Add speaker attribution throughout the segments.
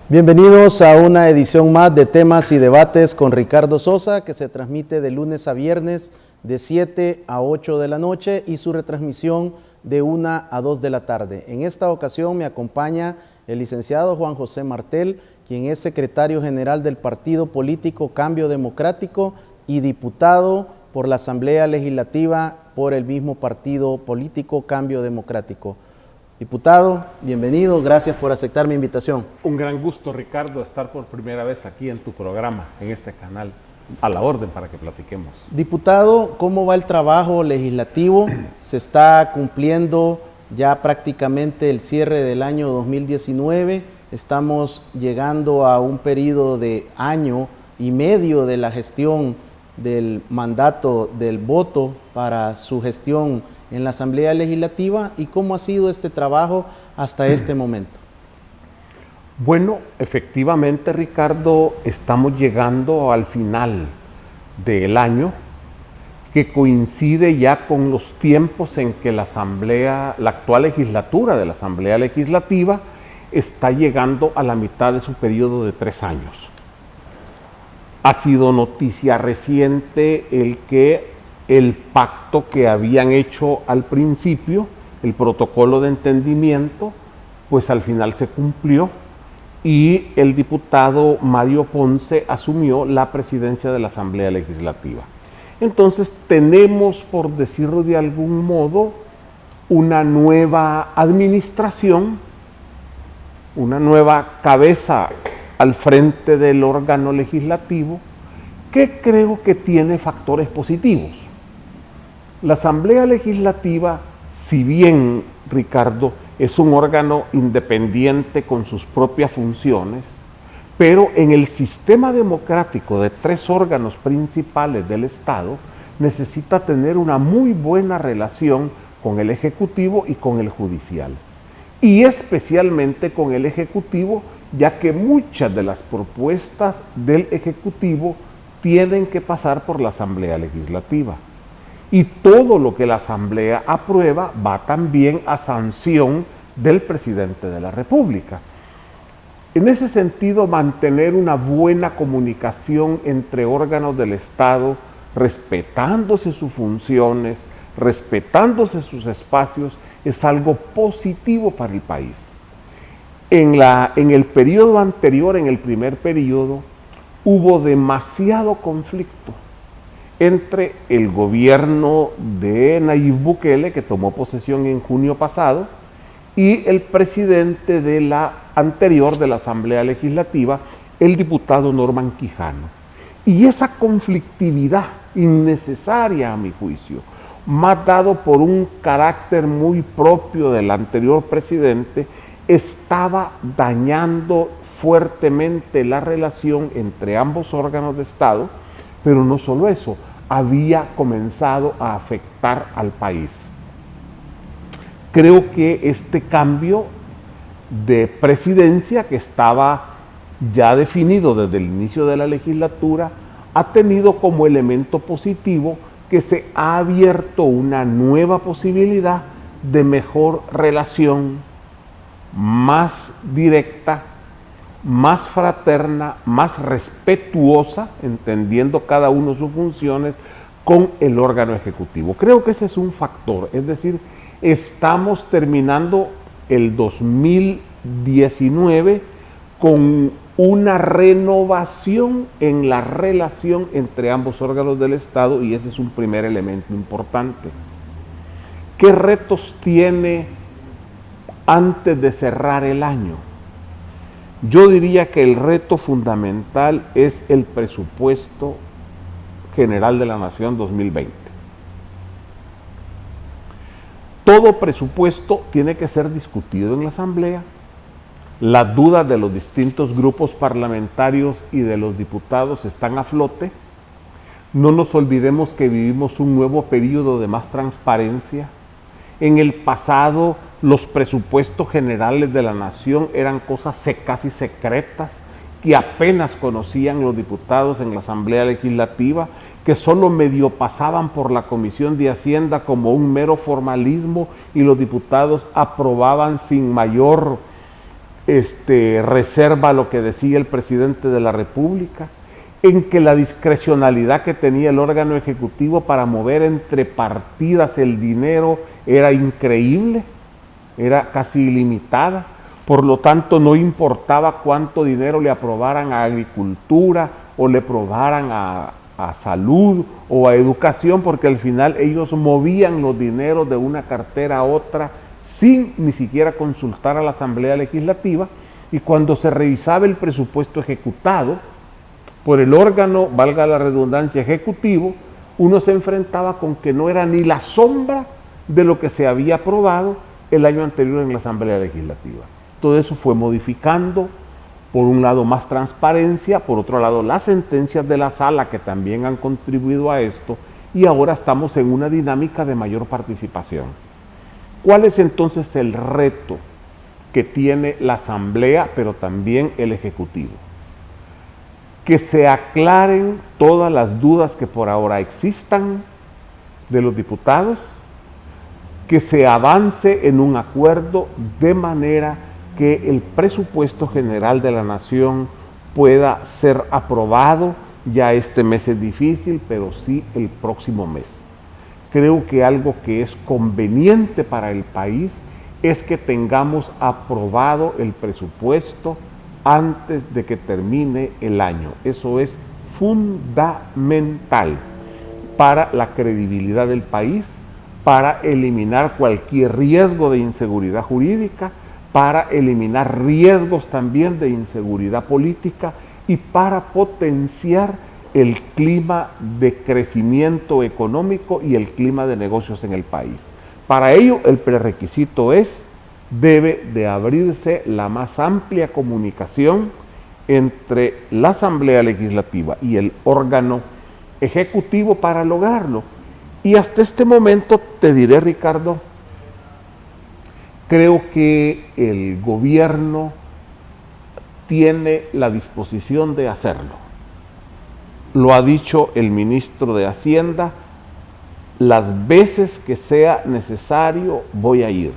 Speaker 1: Bienvenidos a una edición más de Temas y Debates con Ricardo Sosa, que se transmite de lunes a viernes de 7 a 8 de la noche y su retransmisión de 1 a 2 de la tarde. En esta ocasión me acompaña el licenciado Juan José Martel, quien es secretario general del partido político Cambio Democrático y diputado por la Asamblea Legislativa por el mismo partido político Cambio Democrático. Diputado, bienvenido, gracias por aceptar mi invitación.
Speaker 2: Un gran gusto, Ricardo, estar por primera vez aquí en tu programa, en este canal, a la orden para que platiquemos.
Speaker 1: Diputado, ¿cómo va el trabajo legislativo? Se está cumpliendo ya prácticamente el cierre del año 2019, estamos llegando a un periodo de año y medio de la gestión del mandato del voto para su gestión en la Asamblea Legislativa, y cómo ha sido este trabajo hasta este momento.
Speaker 2: Bueno, efectivamente, Ricardo, estamos llegando al final del año, que coincide ya con los tiempos en que la actual legislatura de la Asamblea Legislativa está llegando a la mitad de su periodo de 3 años. Ha sido noticia reciente el pacto que habían hecho al principio, el protocolo de entendimiento, pues al final se cumplió y el diputado Mario Ponce asumió la presidencia de la Asamblea Legislativa. Entonces tenemos, por decirlo de algún modo, una nueva administración, una nueva cabeza al frente del órgano legislativo, que creo que tiene factores positivos. La Asamblea Legislativa, si bien, Ricardo, es un órgano independiente con sus propias funciones, pero en el sistema democrático de 3 órganos principales del Estado, necesita tener una muy buena relación con el Ejecutivo y con el Judicial. Y especialmente con el Ejecutivo, ya que muchas de las propuestas del Ejecutivo tienen que pasar por la Asamblea Legislativa. Y todo lo que la Asamblea aprueba va también a sanción del presidente de la República. En ese sentido, mantener una buena comunicación entre órganos del Estado, respetándose sus funciones, respetándose sus espacios, es algo positivo para el país. En el periodo anterior, en el primer periodo, hubo demasiado conflicto entre el gobierno de Nayib Bukele, que tomó posesión en junio pasado, y el presidente de la anterior de la Asamblea Legislativa, el diputado Norman Quijano. Y esa conflictividad innecesaria, a mi juicio, más dado por un carácter muy propio del anterior presidente, estaba dañando fuertemente la relación entre ambos órganos de Estado, pero no solo eso, había comenzado a afectar al país. Creo que este cambio de presidencia, que estaba ya definido desde el inicio de la legislatura, ha tenido como elemento positivo que se ha abierto una nueva posibilidad de mejor relación, más directa, más fraterna, más respetuosa, entendiendo cada uno sus funciones, con el órgano ejecutivo. Creo que ese es un factor, es decir, estamos terminando el 2019 con una renovación en la relación entre ambos órganos del Estado, y ese es un primer elemento importante. ¿Qué retos tiene antes de cerrar el año? Yo diría que el reto fundamental es el presupuesto general de la Nación 2020. Todo presupuesto tiene que ser discutido en la Asamblea. Las dudas de los distintos grupos parlamentarios y de los diputados están a flote. No nos olvidemos que vivimos un nuevo periodo de más transparencia. En el pasado, los presupuestos generales de la nación eran cosas secas y secretas, que apenas conocían los diputados en la Asamblea Legislativa, que solo medio pasaban por la Comisión de Hacienda como un mero formalismo y los diputados aprobaban sin mayor reserva lo que decía el presidente de la República, en que la discrecionalidad que tenía el órgano ejecutivo para mover entre partidas el dinero era increíble, era casi ilimitada. Por lo tanto, no importaba cuánto dinero le aprobaran a agricultura o le aprobaran a salud o a educación, porque al final ellos movían los dineros de una cartera a otra sin ni siquiera consultar a la Asamblea Legislativa, y cuando se revisaba el presupuesto ejecutado por el órgano, valga la redundancia, ejecutivo, uno se enfrentaba con que no era ni la sombra de lo que se había aprobado el año anterior en la Asamblea Legislativa. Todo eso fue modificando, por un lado más transparencia, por otro lado las sentencias de la sala que también han contribuido a esto, y ahora estamos en una dinámica de mayor participación. ¿Cuál es entonces el reto que tiene la Asamblea, pero también el Ejecutivo? Que se aclaren todas las dudas que por ahora existan de los diputados, que se avance en un acuerdo de manera que el presupuesto general de la nación pueda ser aprobado. Ya este mes es difícil, pero sí el próximo mes. Creo que algo que es conveniente para el país es que tengamos aprobado el presupuesto antes de que termine el año. Eso es fundamental para la credibilidad del país, para eliminar cualquier riesgo de inseguridad jurídica, para eliminar riesgos también de inseguridad política y para potenciar el clima de crecimiento económico y el clima de negocios en el país. Para ello, el prerequisito debe de abrirse la más amplia comunicación entre la Asamblea Legislativa y el órgano ejecutivo para lograrlo. Y hasta este momento, te diré, Ricardo, creo que el gobierno tiene la disposición de hacerlo. Lo ha dicho el ministro de Hacienda: las veces que sea necesario voy a ir.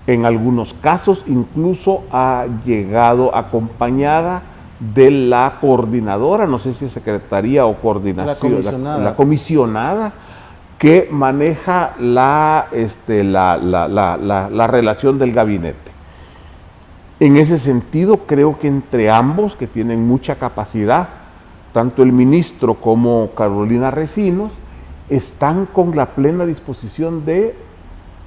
Speaker 2: En algunos casos incluso ha llegado acompañada de la coordinadora, no sé si secretaría o coordinación, la comisionada que maneja la relación del gabinete. En ese sentido, creo que entre ambos, que tienen mucha capacidad, tanto el ministro como Carolina Recinos, están con la plena disposición de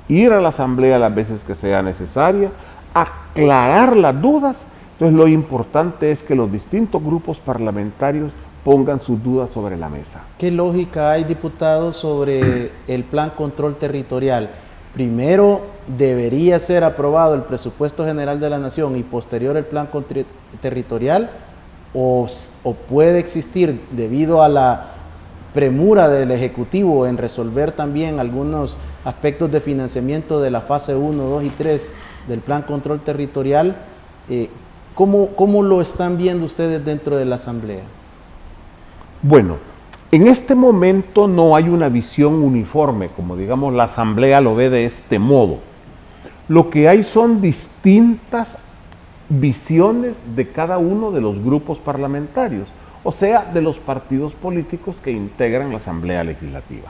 Speaker 2: ir a la Asamblea las veces que sea necesaria, aclarar las dudas. Entonces, lo importante es que los distintos grupos parlamentarios pongan sus dudas sobre la mesa.
Speaker 1: ¿Qué lógica hay, diputados, sobre el plan control territorial? Primero debería ser aprobado el presupuesto general de la nación y posterior el plan territorial, o puede existir, debido a la premura del Ejecutivo en resolver también algunos aspectos de financiamiento de la fase 1, 2 y 3 del plan control territorial. ¿Cómo lo están viendo ustedes dentro de la Asamblea?
Speaker 2: Bueno, en este momento no hay una visión uniforme, como digamos la Asamblea lo ve de este modo. Lo que hay son distintas visiones de cada uno de los grupos parlamentarios, o sea, de los partidos políticos que integran la Asamblea Legislativa.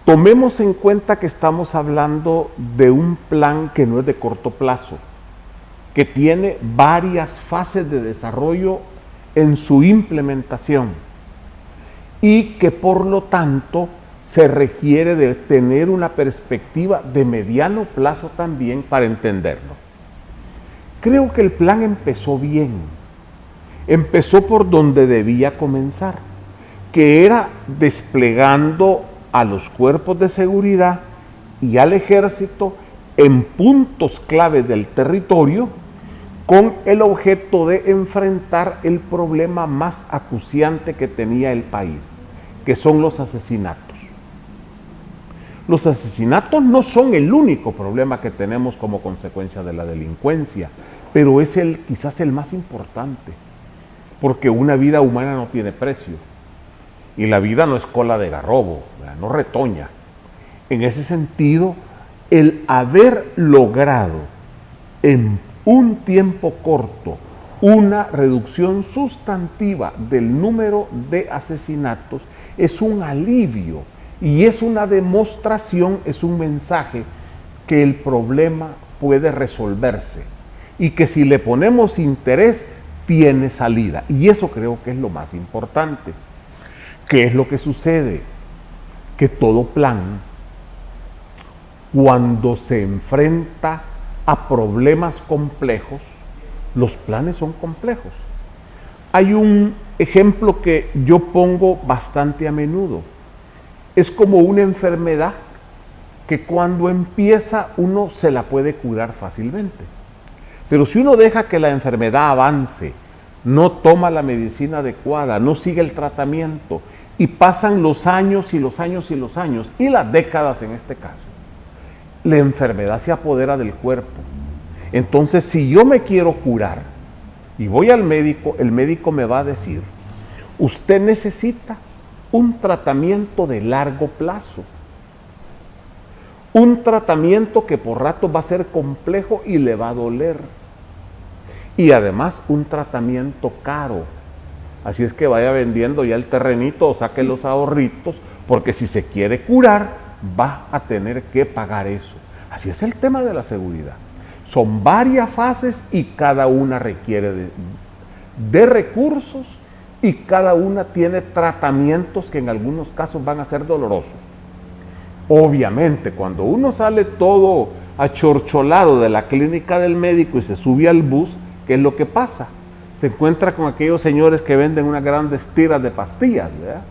Speaker 2: Tomemos en cuenta que estamos hablando de un plan que no es de corto plazo, que tiene varias fases de desarrollo en su implementación y que por lo tanto se requiere de tener una perspectiva de mediano plazo también para entenderlo. Creo que el plan empezó bien, empezó por donde debía comenzar, que era desplegando a los cuerpos de seguridad y al ejército en puntos claves del territorio con el objeto de enfrentar el problema más acuciante que tenía el país, que son los asesinatos. Los asesinatos no son el único problema que tenemos como consecuencia de la delincuencia, pero es quizás el más importante, porque una vida humana no tiene precio, y la vida no es cola de garrobo, ¿verdad? No retoña. En ese sentido, el haber logrado en un tiempo corto una reducción sustantiva del número de asesinatos es un alivio y es una demostración, es un mensaje que el problema puede resolverse y que si le ponemos interés tiene salida. Y eso creo que es lo más importante. ¿Qué es lo que sucede? Que todo plan, cuando se enfrenta a problemas complejos, los planes son complejos. Hay un ejemplo que yo pongo bastante a menudo. Es como una enfermedad que cuando empieza uno se la puede curar fácilmente. Pero si uno deja que la enfermedad avance, no toma la medicina adecuada, no sigue el tratamiento, y pasan los años y los años y los años, y las décadas en este caso, la enfermedad se apodera del cuerpo. Entonces, si yo me quiero curar y voy al médico, el médico me va a decir, usted necesita un tratamiento de largo plazo. Un tratamiento que por rato va a ser complejo y le va a doler. Y además un tratamiento caro. Así es que vaya vendiendo ya el terrenito o saque los ahorritos, porque si se quiere curar, va a tener que pagar eso. Así es el tema de la seguridad. Son varias fases y cada una requiere de recursos y cada una tiene tratamientos que en algunos casos van a ser dolorosos. Obviamente, cuando uno sale todo achorcholado de la clínica del médico y se sube al bus, ¿qué es lo que pasa? Se encuentra con aquellos señores que venden unas grandes tiras de pastillas, ¿verdad?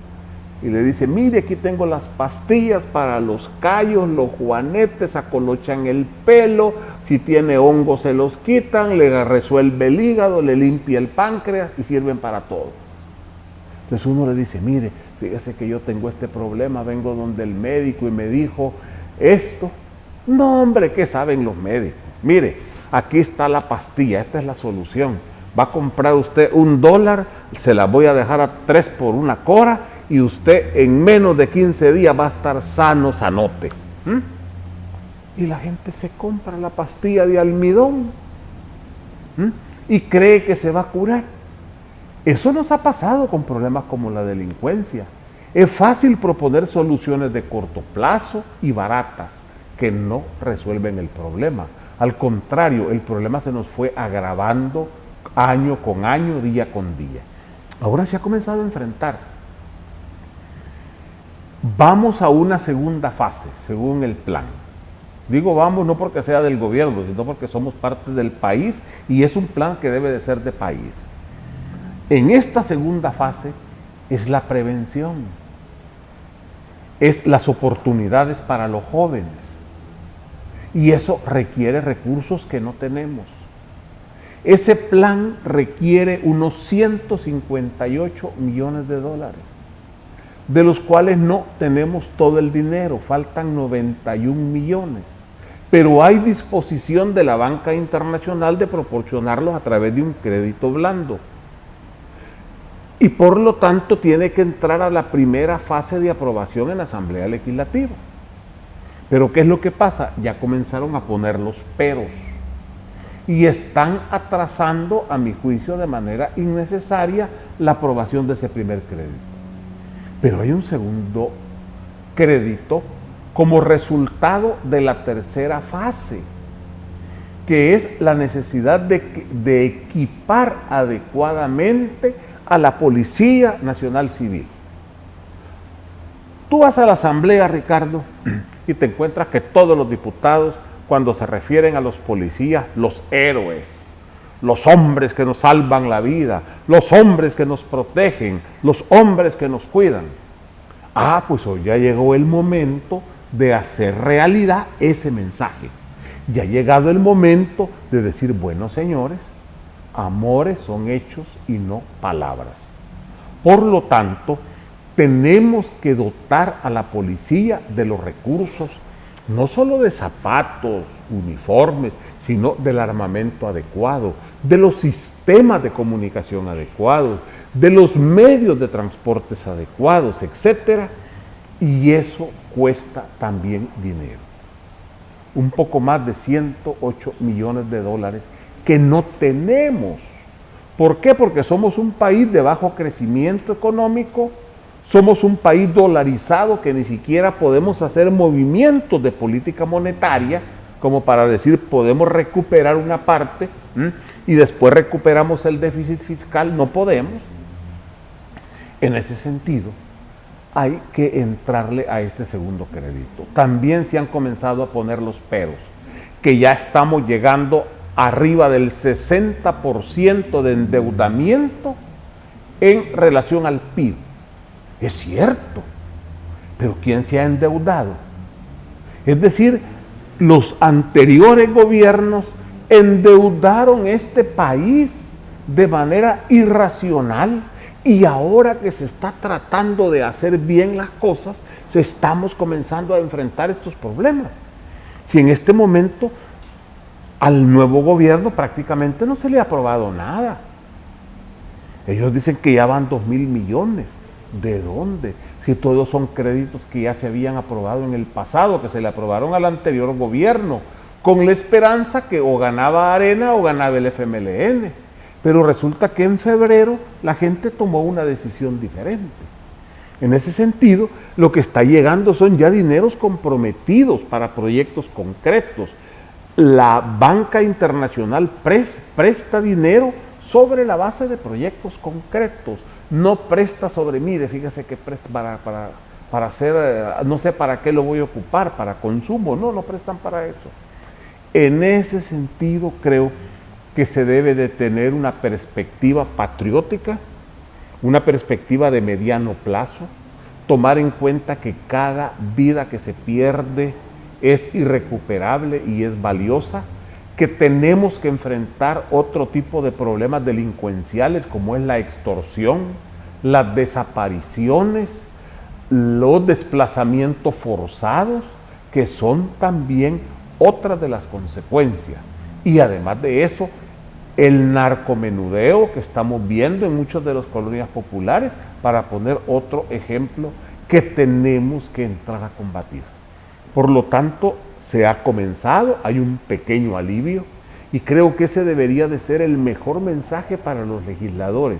Speaker 2: Y le dice, mire, aquí tengo las pastillas para los callos, los juanetes, acolochan el pelo, si tiene hongos se los quitan, le resuelve el hígado, le limpia el páncreas y sirven para todo. Entonces uno le dice, mire, fíjese que yo tengo este problema, vengo donde el médico y me dijo esto. No, hombre, ¿qué saben los médicos? Mire, aquí está la pastilla, esta es la solución. Va a comprar usted $1, se la voy a dejar a 3 por una cora y usted en menos de 15 días va a estar sano, sanote. Y la gente se compra la pastilla de almidón y cree que se va a curar. Eso nos ha pasado con problemas como la delincuencia. Es fácil proponer soluciones de corto plazo y baratas que no resuelven el problema. Al contrario, el problema se nos fue agravando año con año, día con día. Ahora se ha comenzado a enfrentar. Vamos a una segunda fase, según el plan. Digo vamos no porque sea del gobierno, sino porque somos parte del país y es un plan que debe de ser de país. En esta segunda fase es la prevención, es las oportunidades para los jóvenes. Y eso requiere recursos que no tenemos. Ese plan requiere unos 158 millones de dólares, de los cuales no tenemos todo el dinero, faltan 91 millones. Pero hay disposición de la banca internacional de proporcionarlos a través de un crédito blando. Y por lo tanto tiene que entrar a la primera fase de aprobación en la Asamblea Legislativa. Pero ¿qué es lo que pasa? Ya comenzaron a poner los peros. Y están atrasando, a mi juicio, de manera innecesaria la aprobación de ese primer crédito. Pero hay un segundo crédito como resultado de la tercera fase, que es la necesidad de equipar adecuadamente a la Policía Nacional Civil. Tú vas a la Asamblea, Ricardo, y te encuentras que todos los diputados, cuando se refieren a los policías, los héroes, los hombres que nos salvan la vida, los hombres que nos protegen, los hombres que nos cuidan. Ah, pues hoy ya llegó el momento de hacer realidad ese mensaje. Ya ha llegado el momento de decir, bueno, señores, amores son hechos y no palabras. Por lo tanto, tenemos que dotar a la policía de los recursos, no solo de zapatos, uniformes, sino del armamento adecuado, de los sistemas de comunicación adecuados, de los medios de transportes adecuados, etc. Y eso cuesta también dinero. Un poco más de 108 millones de dólares que no tenemos. ¿Por qué? Porque somos un país de bajo crecimiento económico, somos un país dolarizado que ni siquiera podemos hacer movimientos de política monetaria, como para decir podemos recuperar una parte y después recuperamos el déficit fiscal, no podemos. En ese sentido, hay que entrarle a este segundo crédito. También se han comenzado a poner los peros, que ya estamos llegando arriba del 60% de endeudamiento en relación al PIB. Es cierto, pero ¿quién se ha endeudado? Es decir, los anteriores gobiernos endeudaron este país de manera irracional y ahora que se está tratando de hacer bien las cosas, estamos comenzando a enfrentar estos problemas. Si en este momento al nuevo gobierno prácticamente no se le ha aprobado nada. Ellos dicen que ya van 2.000 millones. ¿De dónde? Si todos son créditos que ya se habían aprobado en el pasado, que se le aprobaron al anterior gobierno, con la esperanza que o ganaba Arena o ganaba el FMLN. Pero resulta que en febrero la gente tomó una decisión diferente. En ese sentido, lo que está llegando son ya dineros comprometidos para proyectos concretos. La banca internacional presta dinero sobre la base de proyectos concretos. No presta sobre, mire, fíjese que presta para hacer, no sé para qué lo voy a ocupar, para consumo, no prestan para eso. En ese sentido creo que se debe de tener una perspectiva patriótica, una perspectiva de mediano plazo, tomar en cuenta que cada vida que se pierde es irrecuperable y es valiosa, que tenemos que enfrentar otro tipo de problemas delincuenciales como es la extorsión, las desapariciones, los desplazamientos forzados, que son también otras de las consecuencias. Y además de eso, el narcomenudeo que estamos viendo en muchas de las colonias populares, para poner otro ejemplo que tenemos que entrar a combatir. Por lo tanto, se ha comenzado, hay un pequeño alivio y creo que ese debería de ser el mejor mensaje para los legisladores.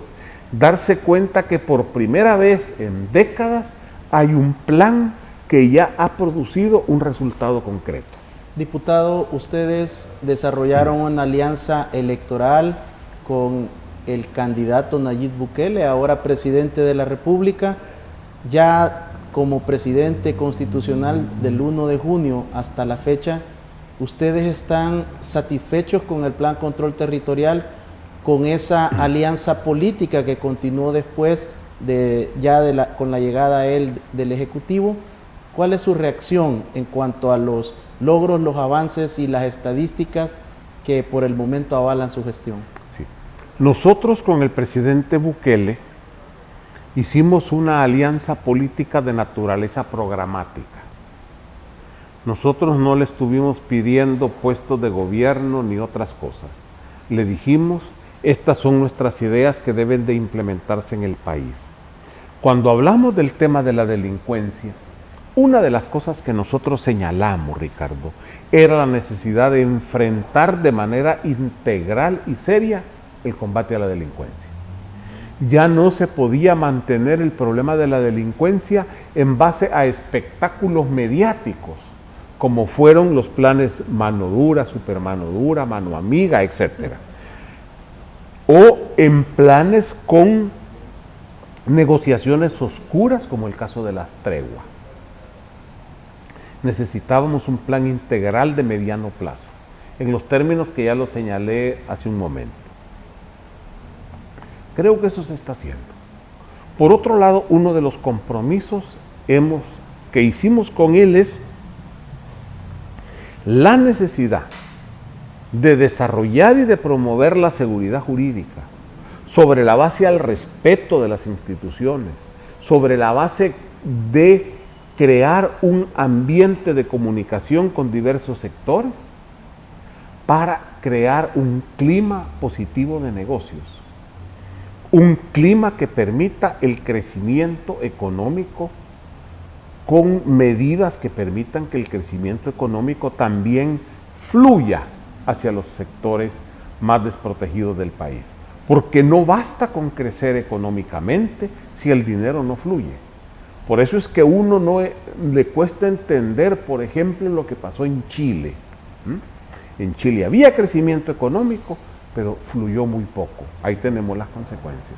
Speaker 2: Darse cuenta que por primera vez en décadas hay un plan que ya ha producido un resultado concreto.
Speaker 1: Diputado, ustedes desarrollaron una alianza electoral con el candidato Nayib Bukele, ahora presidente de la República. Ya como presidente constitucional del 1 de junio hasta la fecha, ¿ustedes están satisfechos con el Plan Control Territorial, con esa alianza política que continuó después con la llegada a él del Ejecutivo? ¿Cuál es su reacción en cuanto a los logros, los avances y las estadísticas que por el momento avalan su gestión?
Speaker 2: Sí. Nosotros con el presidente Bukele hicimos una alianza política de naturaleza programática. Nosotros no le estuvimos pidiendo puestos de gobierno ni otras cosas. Le dijimos, estas son nuestras ideas que deben de implementarse en el país. Cuando hablamos del tema de la delincuencia, una de las cosas que nosotros señalamos, Ricardo, era la necesidad de enfrentar de manera integral y seria el combate a la delincuencia. Ya no se podía mantener el problema de la delincuencia en base a espectáculos mediáticos, como fueron los planes mano dura, supermano dura, mano amiga, etc. O en planes con negociaciones oscuras, como el caso de la tregua. Necesitábamos un plan integral de mediano plazo, en los términos que ya lo señalé hace un momento. Creo que eso se está haciendo. Por otro lado, uno de los compromisos que hicimos con él es la necesidad de desarrollar y de promover la seguridad jurídica sobre la base al respeto de las instituciones, sobre la base de crear un ambiente de comunicación con diversos sectores, para crear un clima positivo de negocios, un clima que permita el crecimiento económico con medidas que permitan que el crecimiento económico también fluya hacia los sectores más desprotegidos del país. Porque no basta con crecer económicamente si el dinero no fluye. Por eso es que a uno le cuesta entender, por ejemplo, lo que pasó en Chile. En Chile había crecimiento económico, pero fluyó muy poco. Ahí tenemos las consecuencias.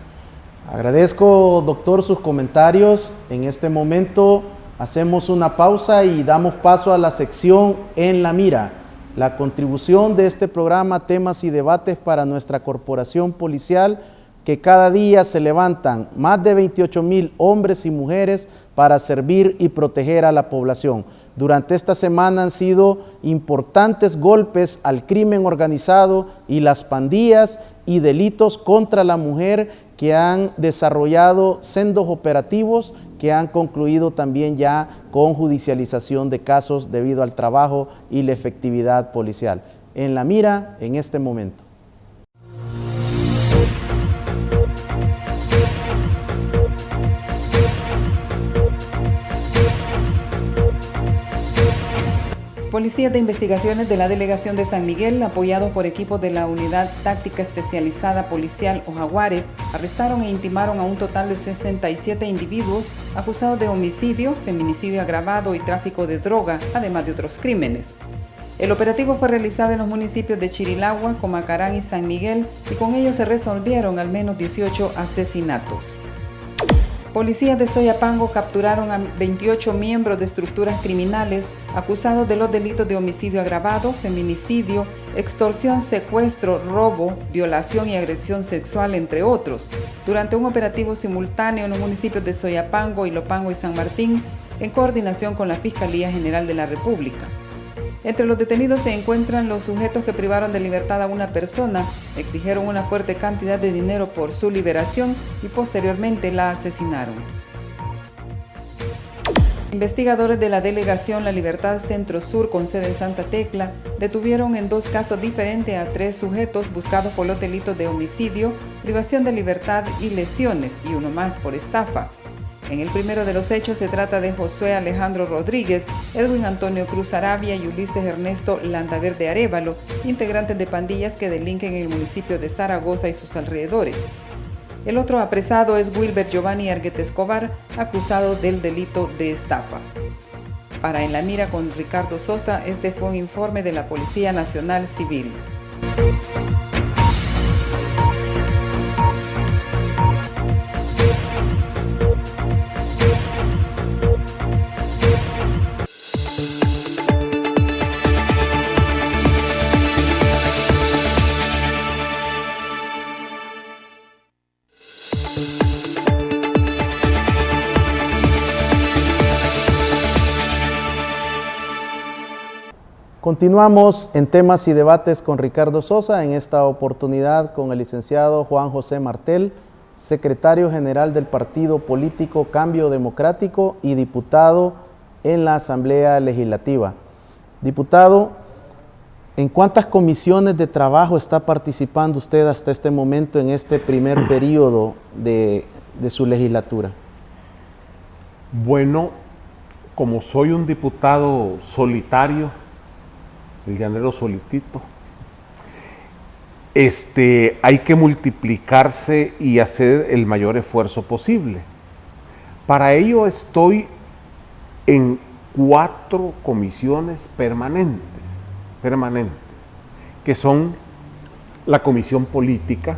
Speaker 1: Agradezco, doctor, sus comentarios. En este momento hacemos una pausa y damos paso a la sección En la Mira. La contribución de este programa, temas y debates para nuestra corporación policial, que cada día se levantan más de 28,000 hombres y mujeres para servir y proteger a la población. Durante esta semana han sido importantes golpes al crimen organizado y las pandillas y delitos contra la mujer que han desarrollado sendos operativos que han concluido también ya con judicialización de casos debido al trabajo y la efectividad policial. En la Mira en este momento.
Speaker 3: Policías de Investigaciones de la Delegación de San Miguel, apoyados por equipos de la Unidad Táctica Especializada Policial o Jaguares, arrestaron e intimaron a un total de 67 individuos acusados de homicidio, feminicidio agravado y tráfico de droga, además de otros crímenes. El operativo fue realizado en los municipios de Chirilagua, Comacarán y San Miguel, y con ello se resolvieron al menos 18 asesinatos. Policías de Soyapango capturaron a 28 miembros de estructuras criminales acusados de los delitos de homicidio agravado, feminicidio, extorsión, secuestro, robo, violación y agresión sexual, entre otros, durante un operativo simultáneo en los municipios de Soyapango, Ilopango y San Martín, en coordinación con la Fiscalía General de la República. Entre los detenidos se encuentran los sujetos que privaron de libertad a una persona, exigieron una fuerte cantidad de dinero por su liberación y posteriormente la asesinaron. Investigadores de la Delegación La Libertad Centro Sur, con sede en Santa Tecla, detuvieron en 2 casos diferentes a 3 sujetos buscados por los delitos de homicidio, privación de libertad y lesiones, y uno más por estafa. En el primero de los hechos se trata de Josué Alejandro Rodríguez, Edwin Antonio Cruz Arabia y Ulises Ernesto Landaverde Arévalo, integrantes de pandillas que delinquen en el municipio de Zaragoza y sus alrededores. El otro apresado es Wilber Giovanni Arguete Escobar, acusado del delito de estafa. Para En la Mira con Ricardo Sosa, este fue un informe de la Policía Nacional Civil.
Speaker 1: Continuamos en temas y debates con Ricardo Sosa, en esta oportunidad con el licenciado Juan José Martel, secretario general del partido político Cambio Democrático y diputado en la Asamblea Legislativa. Diputado, ¿en cuántas comisiones de trabajo está participando usted hasta este momento en este primer periodo de su legislatura?
Speaker 2: Bueno, como soy un diputado solitario, el llanero solitito, hay que multiplicarse y hacer el mayor esfuerzo posible. Para ello estoy en 4 comisiones permanentes, que son la comisión política,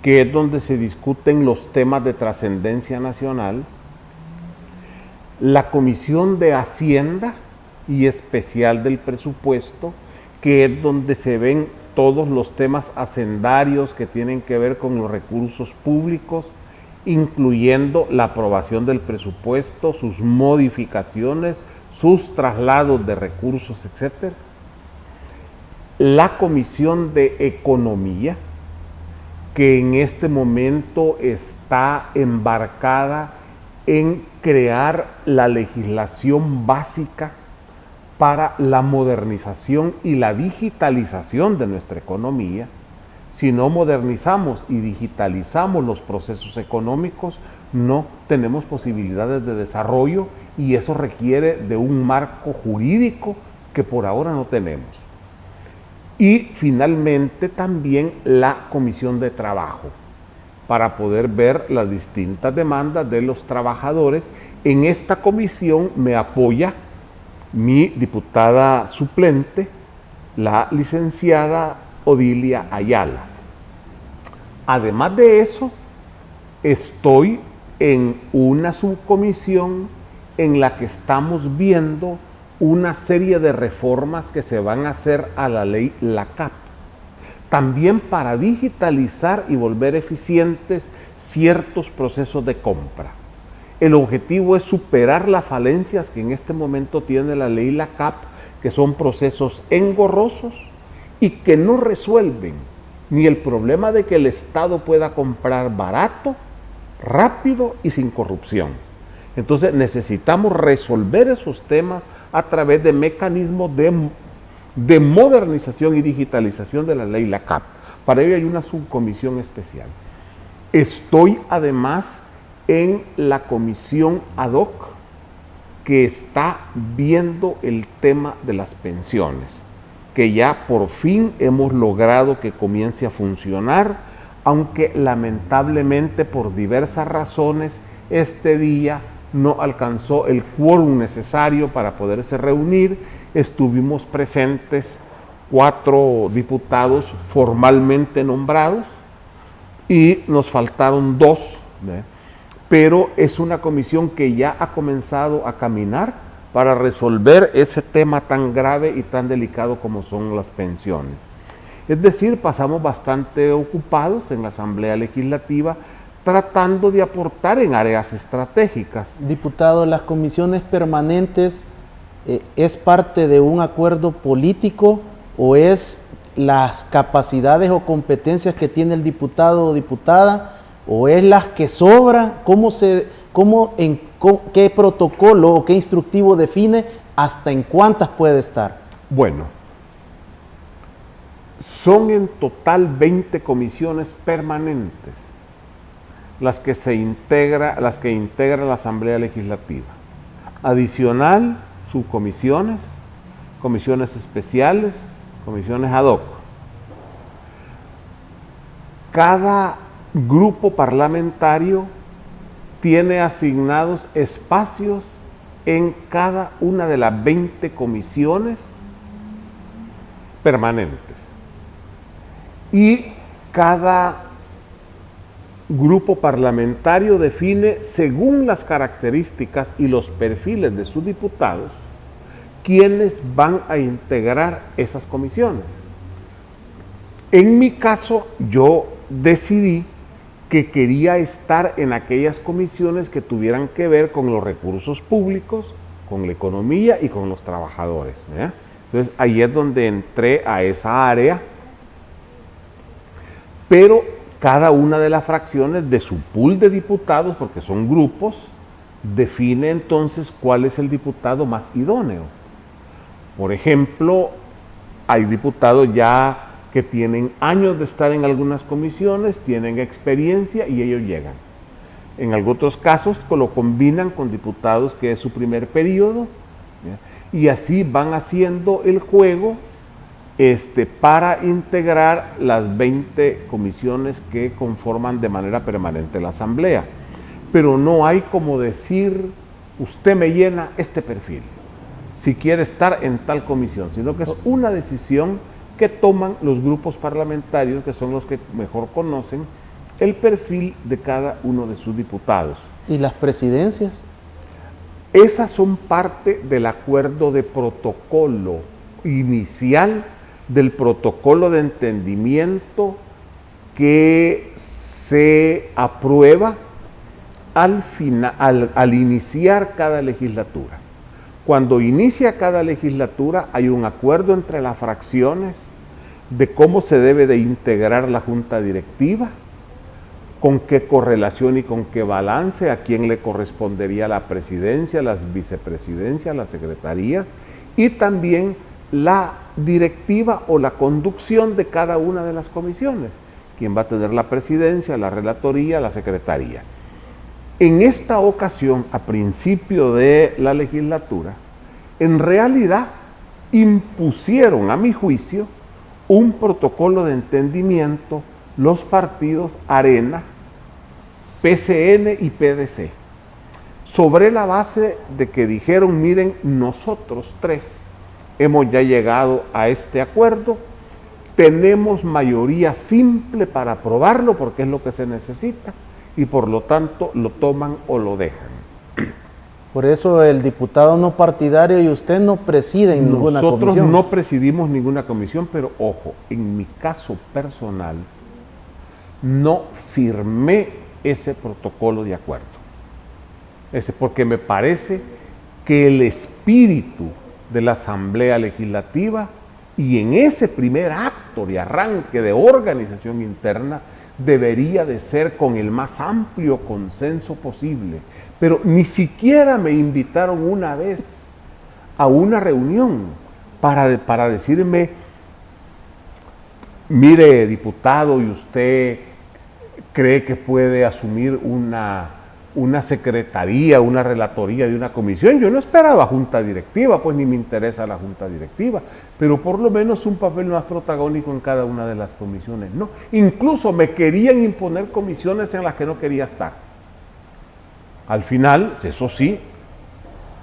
Speaker 2: que es donde se discuten los temas de trascendencia nacional, la comisión de Hacienda y especial del presupuesto, que es donde se ven todos los temas hacendarios que tienen que ver con los recursos públicos, incluyendo la aprobación del presupuesto, sus modificaciones, sus traslados de recursos, etc. La Comisión de Economía, que en este momento está embarcada en crear la legislación básica para la modernización y la digitalización de nuestra economía. Si no modernizamos y digitalizamos los procesos económicos, no tenemos posibilidades de desarrollo y eso requiere de un marco jurídico que por ahora no tenemos. Y finalmente también la Comisión de Trabajo, para poder ver las distintas demandas de los trabajadores. En esta comisión me apoya mi diputada suplente, la licenciada Odilia Ayala. Además de eso, estoy en una subcomisión en la que estamos viendo una serie de reformas que se van a hacer a la ley LACAP, también para digitalizar y volver eficientes ciertos procesos de compra. El objetivo es superar las falencias que en este momento tiene la ley LACAP, que son procesos engorrosos y que no resuelven ni el problema de que el Estado pueda comprar barato, rápido y sin corrupción. Entonces necesitamos resolver esos temas a través de mecanismos de modernización y digitalización de la ley LACAP. Para ello hay una subcomisión especial. Estoy además en la comisión ad hoc que está viendo el tema de las pensiones, que ya por fin hemos logrado que comience a funcionar, aunque lamentablemente por diversas razones este día no alcanzó el quórum necesario para poderse reunir. Estuvimos presentes 4 diputados formalmente nombrados y nos faltaron 2, ¿ve? Pero es una comisión que ya ha comenzado a caminar para resolver ese tema tan grave y tan delicado como son las pensiones. Es decir, pasamos bastante ocupados en la Asamblea Legislativa tratando de aportar en áreas estratégicas.
Speaker 1: Diputado, las comisiones permanentes ¿es parte de un acuerdo político o es las capacidades o competencias que tiene el diputado o diputada o es las que sobra? ¿Qué protocolo o qué instructivo define hasta en cuántas puede estar?
Speaker 2: Bueno, son en total 20 comisiones permanentes las que integra la Asamblea Legislativa. Adicional, subcomisiones, comisiones especiales, comisiones ad hoc. Cada grupo parlamentario tiene asignados espacios en cada una de las 20 comisiones permanentes. Y cada grupo parlamentario define, según las características y los perfiles de sus diputados, quiénes van a integrar esas comisiones. En mi caso, yo decidí que quería estar en aquellas comisiones que tuvieran que ver con los recursos públicos, con la economía y con los trabajadores, ¿eh? Entonces, ahí es donde entré a esa área, pero cada una de las fracciones de su pool de diputados, porque son grupos, define entonces cuál es el diputado más idóneo. Por ejemplo, hay diputados ya que tienen años de estar en algunas comisiones, tienen experiencia y ellos llegan. En algunos casos lo combinan con diputados que es su primer periodo, ¿ya? Y así van haciendo el juego para integrar las 20 comisiones que conforman de manera permanente la Asamblea. Pero no hay como decir, usted me llena este perfil, si quiere estar en tal comisión, sino que es una decisión que toman los grupos parlamentarios, que son los que mejor conocen el perfil de cada uno de sus diputados.
Speaker 1: ¿Y las presidencias?
Speaker 2: Esas son parte del acuerdo de protocolo inicial, del protocolo de entendimiento que se aprueba al iniciar cada legislatura. Cuando inicia cada legislatura hay un acuerdo entre las fracciones de cómo se debe de integrar la junta directiva, con qué correlación y con qué balance, a quién le correspondería la presidencia, las vicepresidencias, las secretarías, y también la directiva o la conducción de cada una de las comisiones, quien va a tener la presidencia, la relatoría, la secretaría. En esta ocasión, a principio de la legislatura, en realidad impusieron, a mi juicio, un protocolo de entendimiento los partidos Arena, PCN y PDC, sobre la base de que dijeron, miren, nosotros tres hemos ya llegado a este acuerdo, tenemos mayoría simple para aprobarlo porque es lo que se necesita y por lo tanto lo toman o lo dejan.
Speaker 1: Por eso el diputado no partidario y usted no presiden ninguna comisión.
Speaker 2: Nosotros no presidimos ninguna comisión, pero ojo, en mi caso personal no firmé ese protocolo de acuerdo. Porque me parece que el espíritu de la Asamblea Legislativa y en ese primer acto de arranque de organización interna debería de ser con el más amplio consenso posible. Pero ni siquiera me invitaron una vez a una reunión para decirme, mire, diputado, ¿y usted cree que puede asumir una secretaría, una relatoría de una comisión? Yo no esperaba junta directiva, pues ni me interesa la junta directiva, pero por lo menos un papel más protagónico en cada una de las comisiones. No, incluso me querían imponer comisiones en las que no quería estar. Al final, eso sí,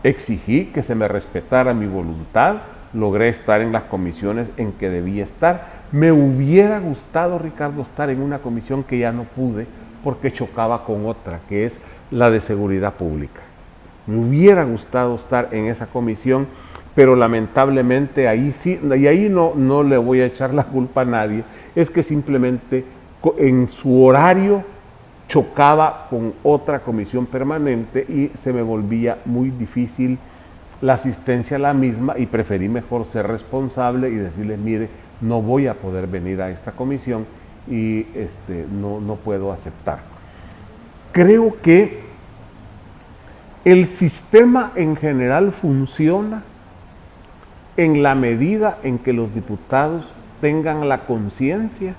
Speaker 2: exigí que se me respetara mi voluntad, logré estar en las comisiones en que debía estar. Me hubiera gustado, Ricardo, estar en una comisión que ya no pude porque chocaba con otra, que es la de seguridad pública. Me hubiera gustado estar en esa comisión, pero lamentablemente ahí sí, y ahí no le voy a echar la culpa a nadie, es que simplemente en su horario chocaba con otra comisión permanente y se me volvía muy difícil la asistencia a la misma y preferí mejor ser responsable y decirles, mire, no voy a poder venir a esta comisión y no puedo aceptar. Creo que el sistema en general funciona en la medida en que los diputados tengan la conciencia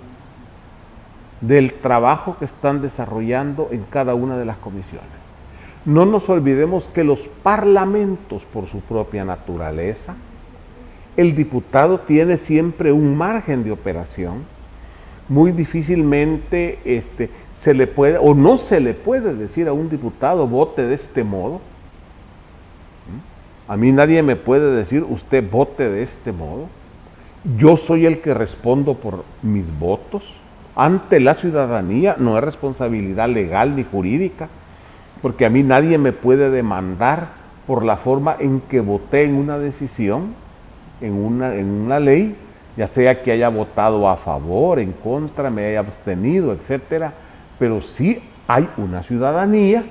Speaker 2: del trabajo que están desarrollando en cada una de las comisiones. No nos olvidemos que los parlamentos, por su propia naturaleza, el diputado tiene siempre un margen de operación. Muy difícilmente se le puede o no se le puede decir a un diputado vote de este modo. A mí nadie me puede decir usted vote de este modo. Yo soy el que respondo por mis votos ante la ciudadanía, no es responsabilidad legal ni jurídica, porque a mí nadie me puede demandar por la forma en que voté en una decisión, en una ley, ya sea que haya votado a favor, en contra, me haya abstenido, etcétera, pero sí hay una ciudadanía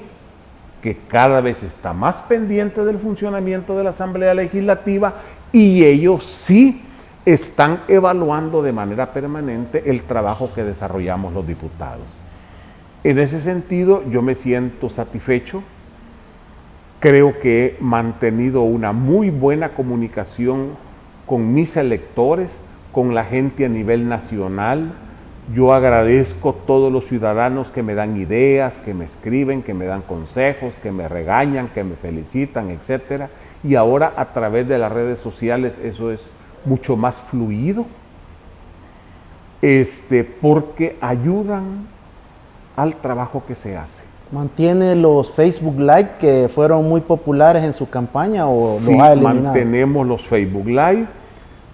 Speaker 2: que cada vez está más pendiente del funcionamiento de la Asamblea Legislativa y ellos sí están evaluando de manera permanente el trabajo que desarrollamos los diputados. En ese sentido, yo me siento satisfecho. Creo que he mantenido una muy buena comunicación con mis electores, con la gente a nivel nacional. Yo agradezco a todos los ciudadanos que me dan ideas, que me escriben, que me dan consejos, que me regañan, que me felicitan, etcétera. Y ahora a través de las redes sociales eso es mucho más fluido, porque ayudan al trabajo que se hace.
Speaker 1: ¿Mantiene los Facebook Live que fueron muy populares en su campaña o
Speaker 2: sí,
Speaker 1: los ha eliminado?
Speaker 2: Mantenemos los Facebook Live,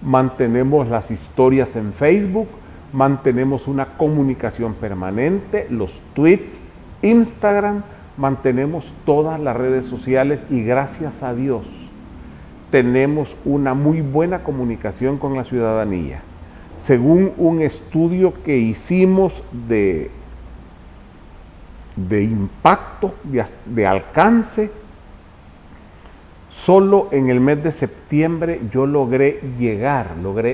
Speaker 2: mantenemos las historias en Facebook, mantenemos una comunicación permanente, los tweets, Instagram, mantenemos todas las redes sociales y gracias a Dios tenemos una muy buena comunicación con la ciudadanía. Según un estudio que hicimos de impacto, de alcance, solo en el mes de septiembre yo logré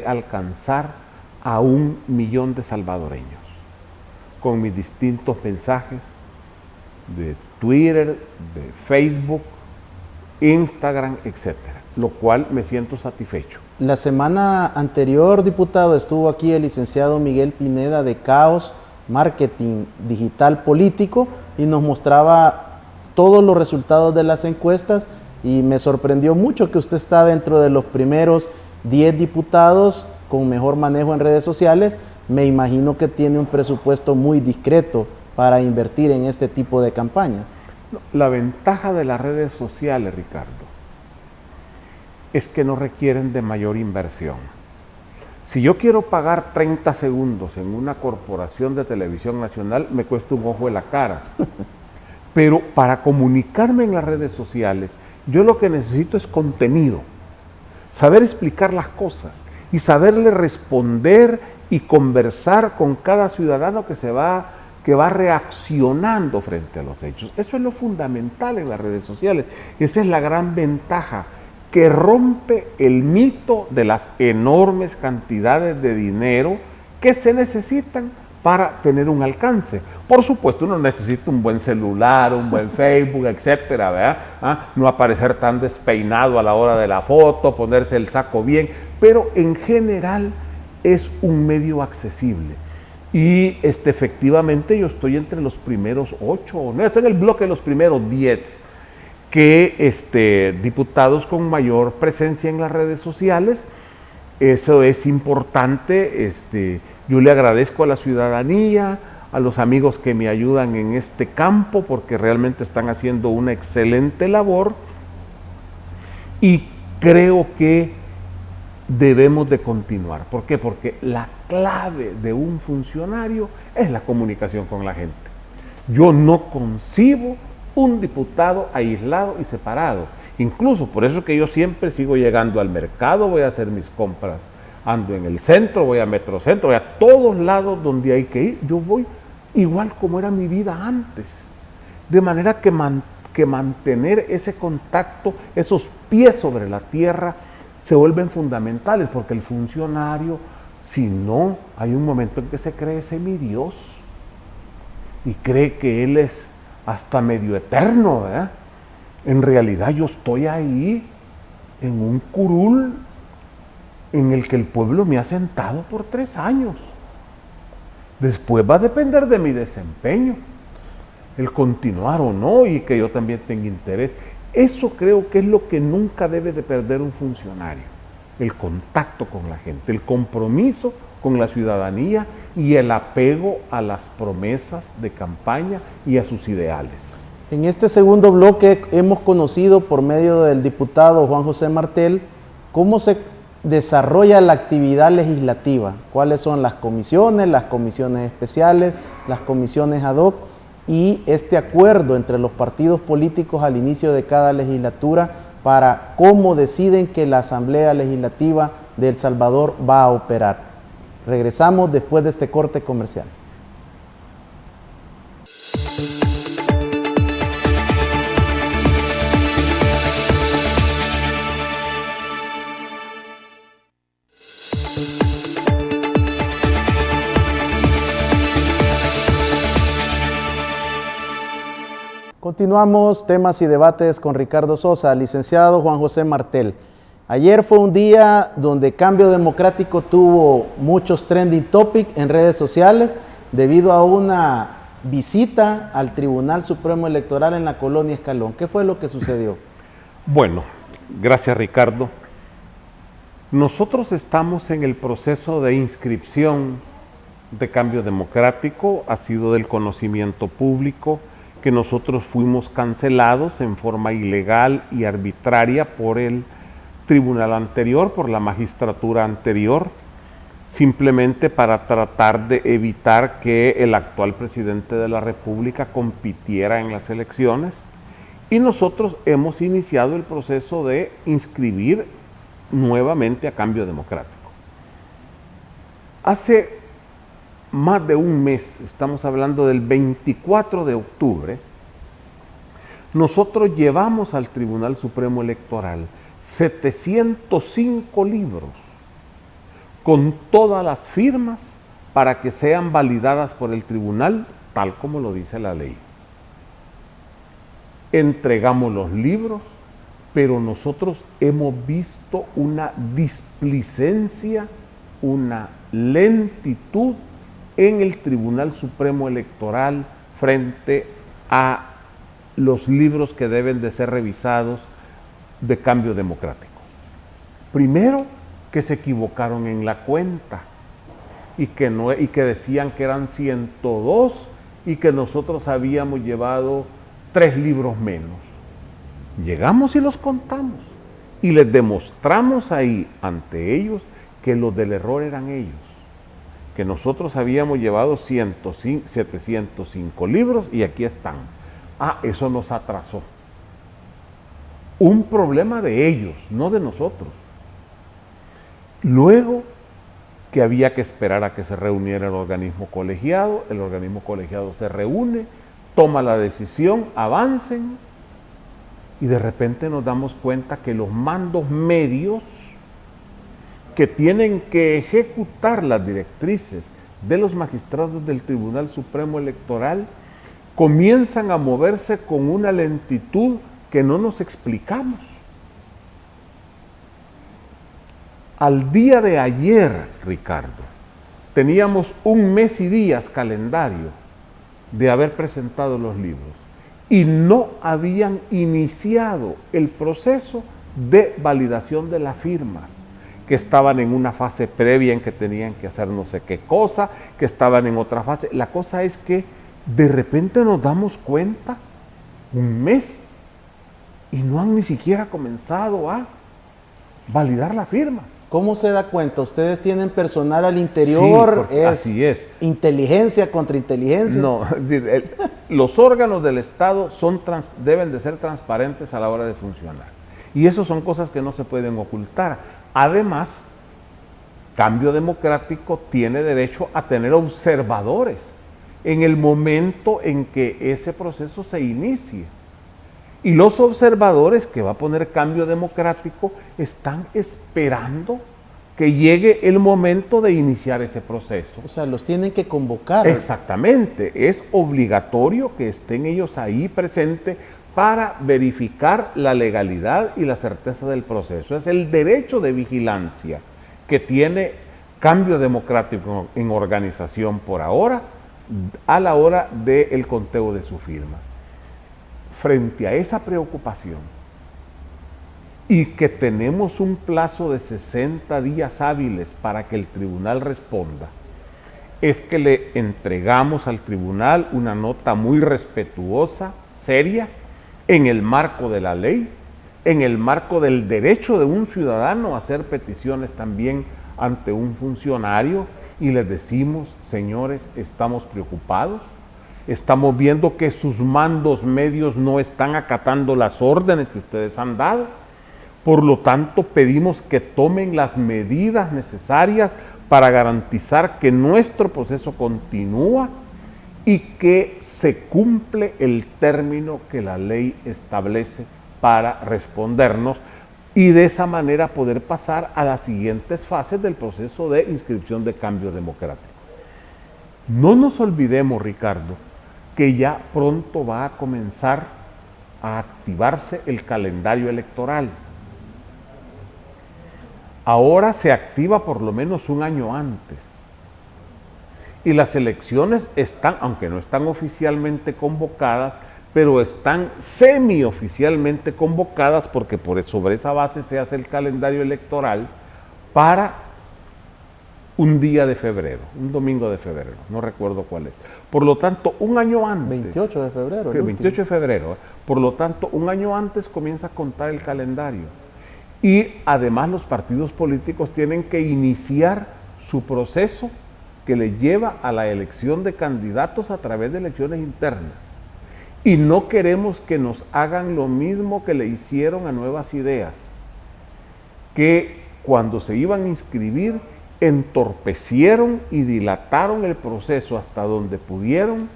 Speaker 2: alcanzar a 1 millón de salvadoreños con mis distintos mensajes de Twitter, de Facebook, Instagram, etc. lo cual me siento satisfecho.
Speaker 1: La semana anterior, diputado, estuvo aquí el licenciado Miguel Pineda de Caos, Marketing Digital Político, y nos mostraba todos los resultados de las encuestas, y me sorprendió mucho que usted está dentro de los primeros 10 diputados con mejor manejo en redes sociales. Me imagino que tiene un presupuesto muy discreto para invertir en este tipo de campañas.
Speaker 2: La ventaja de las redes sociales, Ricardo, es que no requieren de mayor inversión. Si yo quiero pagar 30 segundos en una corporación de televisión nacional, me cuesta un ojo de la cara. Pero para comunicarme en las redes sociales, yo lo que necesito es contenido, saber explicar las cosas y saberle responder y conversar con cada ciudadano que va reaccionando frente a los hechos. Eso es lo fundamental en las redes sociales. Esa es la gran ventaja, que rompe el mito de las enormes cantidades de dinero que se necesitan para tener un alcance. Por supuesto, uno necesita un buen celular, un buen Facebook, etcétera, ¿verdad? No aparecer tan despeinado a la hora de la foto, ponerse el saco bien, pero en general es un medio accesible. Y efectivamente yo estoy entre los primeros 8, no, estoy en el bloque de los primeros 10 diputados con mayor presencia en las redes sociales. Eso es importante. Yo le agradezco a la ciudadanía, a los amigos que me ayudan en este campo, porque realmente están haciendo una excelente labor, y creo que debemos de continuar. ¿Por qué? Porque la clave de un funcionario es la comunicación con la gente. Yo no concibo un diputado aislado y separado. Incluso por eso que yo siempre sigo llegando al mercado, voy a hacer mis compras, ando en el centro, voy a Metrocentro, voy a todos lados donde hay que ir. Yo voy igual como era mi vida antes. De manera que mantener ese contacto, esos pies sobre la tierra, se vuelven fundamentales, porque el funcionario, si no, hay un momento en que se cree semidios y cree que él es hasta medio eterno, ¿verdad? En realidad yo estoy ahí en un curul en el que el pueblo me ha sentado por 3 años. Después va a depender de mi desempeño, el continuar o no, y que yo también tenga interés. Eso creo que es lo que nunca debe de perder un funcionario: el contacto con la gente, el compromiso con la ciudadanía y el apego a las promesas de campaña y a sus ideales.
Speaker 1: En este segundo bloque hemos conocido, por medio del diputado Juan José Martel, cómo se desarrolla la actividad legislativa, cuáles son las comisiones especiales, las comisiones ad hoc, y este acuerdo entre los partidos políticos al inicio de cada legislatura para cómo deciden que la Asamblea Legislativa de El Salvador va a operar. Regresamos después de este corte comercial. Continuamos temas y debates con Ricardo Sosa. Licenciado Juan José Martel, ayer fue un día donde Cambio Democrático tuvo muchos trending topics en redes sociales debido a una visita al Tribunal Supremo Electoral en la colonia Escalón. ¿Qué fue lo que sucedió?
Speaker 2: Bueno, gracias, Ricardo. Nosotros estamos en el proceso de inscripción de Cambio Democrático. Ha sido del conocimiento público que nosotros fuimos cancelados en forma ilegal y arbitraria por el tribunal anterior, por la magistratura anterior, simplemente para tratar de evitar que el actual presidente de la República compitiera en las elecciones. Y nosotros hemos iniciado el proceso de inscribir nuevamente a Cambio Democrático. Hace más de un mes, estamos hablando del 24 de octubre, nosotros llevamos al Tribunal Supremo Electoral 705 libros con todas las firmas para que sean validadas por el tribunal tal como lo dice la ley. Entregamos los libros, pero nosotros hemos visto una displicencia, una lentitud en el Tribunal Supremo Electoral frente a los libros que deben de ser revisados de cambio democrático. Primero, que se equivocaron en la cuenta y que decían que eran 102 y que nosotros habíamos llevado 3 libros menos. Llegamos y los contamos y les demostramos ahí ante ellos que los del error eran ellos, que nosotros habíamos llevado 705 libros y aquí están. Eso nos atrasó. Un problema de ellos, no de nosotros. Luego que había que esperar a que se reuniera el organismo colegiado se reúne, toma la decisión, avancen, y de repente nos damos cuenta que los mandos medios que tienen que ejecutar las directrices de los magistrados del Tribunal Supremo Electoral comienzan a moverse con una lentitud que no nos explicamos. Al día de ayer, Ricardo, teníamos 1 mes y días calendario de haber presentado los libros y no habían iniciado el proceso de validación de las firmas, que estaban en una fase previa en que tenían que hacer no sé qué cosa, que estaban en otra fase. La cosa es que de repente nos damos cuenta, 1 mes, y no han ni siquiera comenzado a validar la firma.
Speaker 1: ¿Cómo se da cuenta? ¿Ustedes tienen personal al interior?
Speaker 2: Sí, así es.
Speaker 1: ¿Inteligencia contra inteligencia?
Speaker 2: No, los órganos del Estado deben de ser transparentes a la hora de funcionar. Y eso son cosas que no se pueden ocultar. Además, Cambio Democrático tiene derecho a tener observadores en el momento en que ese proceso se inicie. Y los observadores que va a poner Cambio Democrático están esperando que llegue el momento de iniciar ese proceso.
Speaker 1: O sea, los tienen que convocar.
Speaker 2: Exactamente, es obligatorio que estén ellos ahí presentes para verificar la legalidad y la certeza del proceso. Es el derecho de vigilancia que tiene Cambio Democrático en organización por ahora, a la hora del conteo de sus firmas. Frente a esa preocupación y que tenemos un plazo de 60 días hábiles para que el tribunal responda, es que le entregamos al tribunal una nota muy respetuosa, seria, en el marco de la ley, en el marco del derecho de un ciudadano a hacer peticiones también ante un funcionario, y les decimos, señores, estamos preocupados. Estamos viendo que sus mandos medios no están acatando las órdenes que ustedes han dado. Por lo tanto, pedimos que tomen las medidas necesarias para garantizar que nuestro proceso continúa y que se cumple el término que la ley establece para respondernos y de esa manera poder pasar a las siguientes fases del proceso de inscripción de Cambio Democrático. No nos olvidemos, Ricardo, que ya pronto va a comenzar a activarse el calendario electoral. Ahora se activa por lo menos 1 año antes. Y las elecciones están, aunque no están oficialmente convocadas, pero están semioficialmente convocadas porque sobre esa base se hace el calendario electoral para un día de febrero, un domingo de febrero, no recuerdo cuál es. Por lo tanto, 1 año antes.
Speaker 1: 28 de febrero.
Speaker 2: 28 de febrero. Por lo tanto, 1 año antes comienza a contar el calendario. Y además los partidos políticos tienen que iniciar su proceso que les lleva a la elección de candidatos a través de elecciones internas. Y no queremos que nos hagan lo mismo que le hicieron a Nuevas Ideas, que cuando se iban a inscribir entorpecieron y dilataron el proceso hasta donde pudieron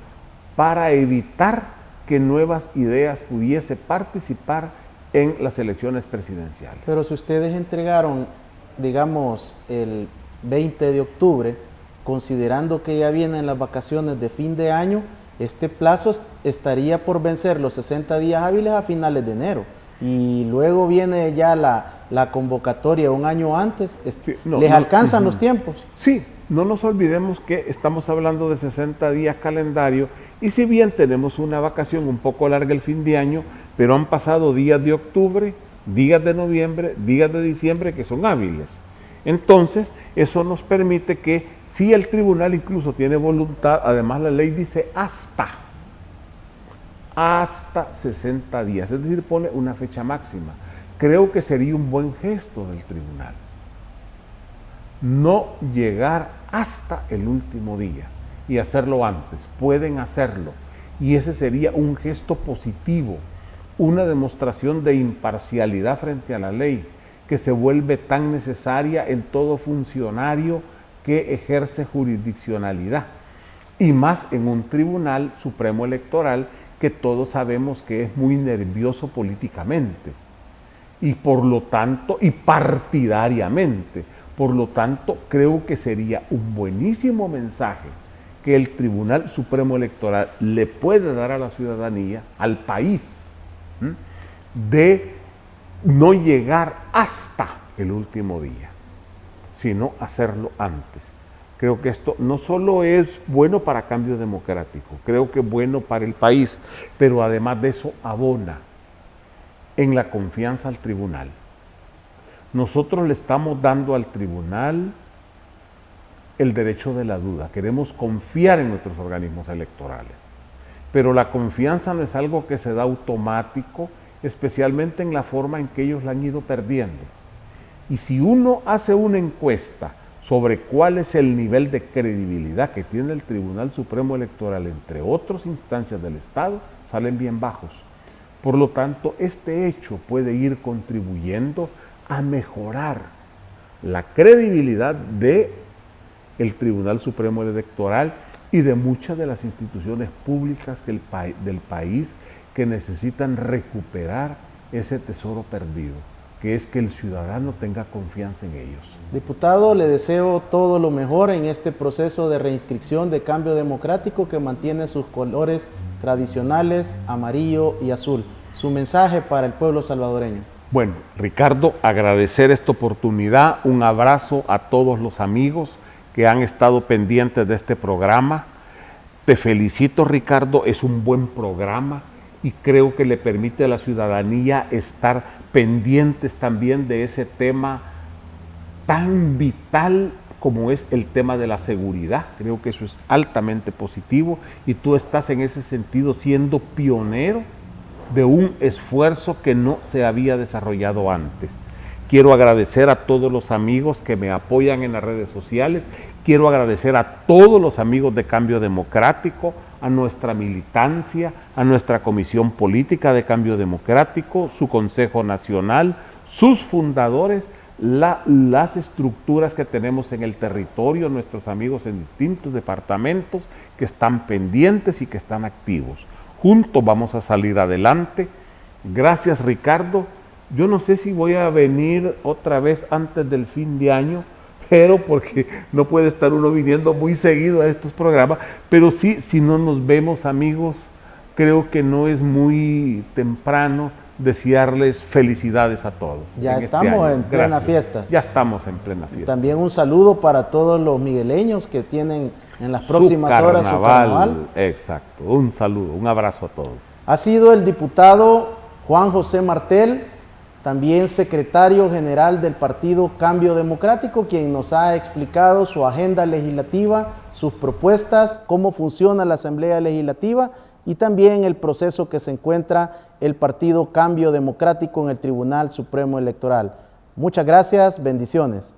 Speaker 2: para evitar que Nuevas Ideas pudiese participar en las elecciones presidenciales.
Speaker 1: Pero si ustedes entregaron, digamos, el 20 de octubre, considerando que ya vienen las vacaciones de fin de año, este plazo estaría por vencer los 60 días hábiles a finales de enero. y luego viene ya la convocatoria un año antes,
Speaker 2: Sí,
Speaker 1: ¿les alcanzan los tiempos?
Speaker 2: Sí, no nos olvidemos que estamos hablando de 60 días calendario y si bien tenemos una vacación un poco larga el fin de año, pero han pasado días de octubre, días de noviembre, días de diciembre que son hábiles. Entonces, eso nos permite que si el tribunal incluso tiene voluntad, además la ley dice hasta 60 días, es decir, pone una fecha máxima. Creo que sería un buen gesto del tribunal no llegar hasta el último día y hacerlo antes. Pueden hacerlo y ese sería un gesto positivo, una demostración de imparcialidad frente a la ley que se vuelve tan necesaria en todo funcionario que ejerce jurisdiccionalidad y más en un tribunal supremo electoral que todos sabemos que es muy nervioso políticamente y por lo tanto, y partidariamente. Por lo tanto, creo que sería un buenísimo mensaje que el Tribunal Supremo Electoral le puede dar a la ciudadanía, al país, de no llegar hasta el último día, sino hacerlo antes. Creo que esto no solo es bueno para Cambio Democrático, creo que es bueno para el país, pero además de eso abona en la confianza al tribunal. Nosotros le estamos dando al tribunal el derecho de la duda, queremos confiar en nuestros organismos electorales, pero la confianza no es algo que se da automático, especialmente en la forma en que ellos la han ido perdiendo. Y si uno hace una encuesta sobre cuál es el nivel de credibilidad que tiene el Tribunal Supremo Electoral entre otras instancias del Estado, salen bien bajos. Por lo tanto, este hecho puede ir contribuyendo a mejorar la credibilidad del Tribunal Supremo Electoral y de muchas de las instituciones públicas del país que necesitan recuperar ese tesoro perdido, que es que el ciudadano tenga confianza en ellos.
Speaker 1: Diputado, le deseo todo lo mejor en este proceso de reinscripción de Cambio Democrático que mantiene sus colores tradicionales, amarillo y azul. Su mensaje para el pueblo salvadoreño.
Speaker 2: Bueno, Ricardo, agradecer esta oportunidad, un abrazo a todos los amigos que han estado pendientes de este programa. Te felicito, Ricardo, es un buen programa y creo que le permite a la ciudadanía estar pendientes también de ese tema tan vital como es el tema de la seguridad. Creo que eso es altamente positivo y tú estás en ese sentido siendo pionero de un esfuerzo que no se había desarrollado antes. Quiero agradecer a todos los amigos que me apoyan en las redes sociales, quiero agradecer a todos los amigos de Cambio Democrático, a nuestra militancia, a nuestra Comisión Política de Cambio Democrático, su Consejo Nacional, sus fundadores, las estructuras que tenemos en el territorio, nuestros amigos en distintos departamentos que están pendientes y que están activos. Juntos vamos a salir adelante. Gracias, Ricardo. Yo no sé si voy a venir otra vez antes del fin de año, pero porque no puede estar uno viniendo muy seguido a estos programas, pero sí, si no nos vemos, amigos, creo que no es muy temprano desearles felicidades a todos.
Speaker 1: Ya estamos en plena fiesta.
Speaker 2: Ya estamos en plena fiesta.
Speaker 1: También un saludo para todos los migueleños que tienen en las próximas horas su carnaval.
Speaker 2: Exacto, un saludo, un abrazo a todos.
Speaker 1: Ha sido el diputado Juan José Martel, también secretario general del partido Cambio Democrático, quien nos ha explicado su agenda legislativa, sus propuestas, cómo funciona la Asamblea Legislativa y también el proceso que se encuentra el partido Cambio Democrático en el Tribunal Supremo Electoral. Muchas gracias, bendiciones.